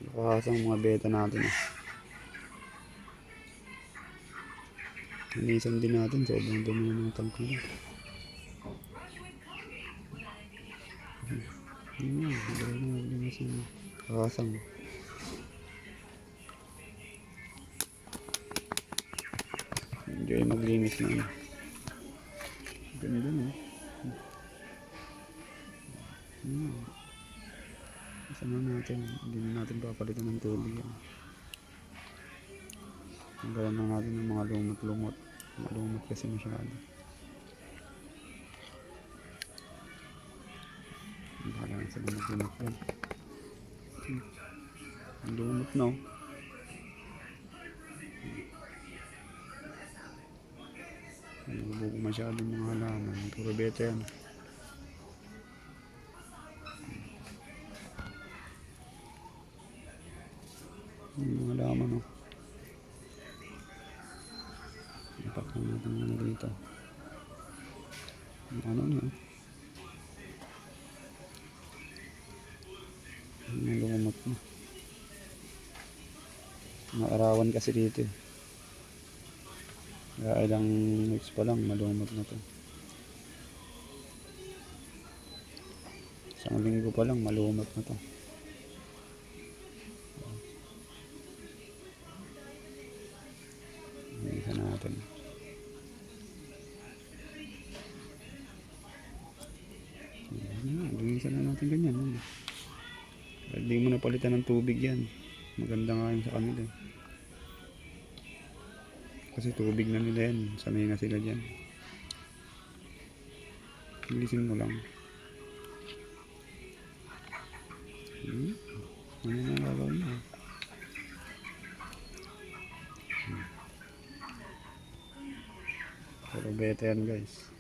Nakakasang mga beta natin. Inisan din natin. Sobrang dumi ng tank nila. Nakakasang. Enjoy maglinis na. Ganda no. Sama natin. Hindi na natin papalitan ng tubig yan. Tanggalan lang natin ng mga lumot-lumot. Malumot kasi masyado. Bahala na sila maglumot yan. Ang lumot na oh. Nabubuo masyado mga halaman. Puro beta yan. Yung mga halaman oh. Ipak lang natin ano dito. Ano niya? Malumot na. Maarawan kasi dito eh. Kaya ilang weeks pa lang malumot na to. Isang linggo pa lang malumot na to. Isa natin. Linisan na natin ganyan. Hindi mo na palitan ng tubig yan. Maganda nga yun sa kanila. Kasi tubig na nila yan. Sanay na sila dyan. Linisin mo lang. Ano na gagawin mo? Pero beta yan guys.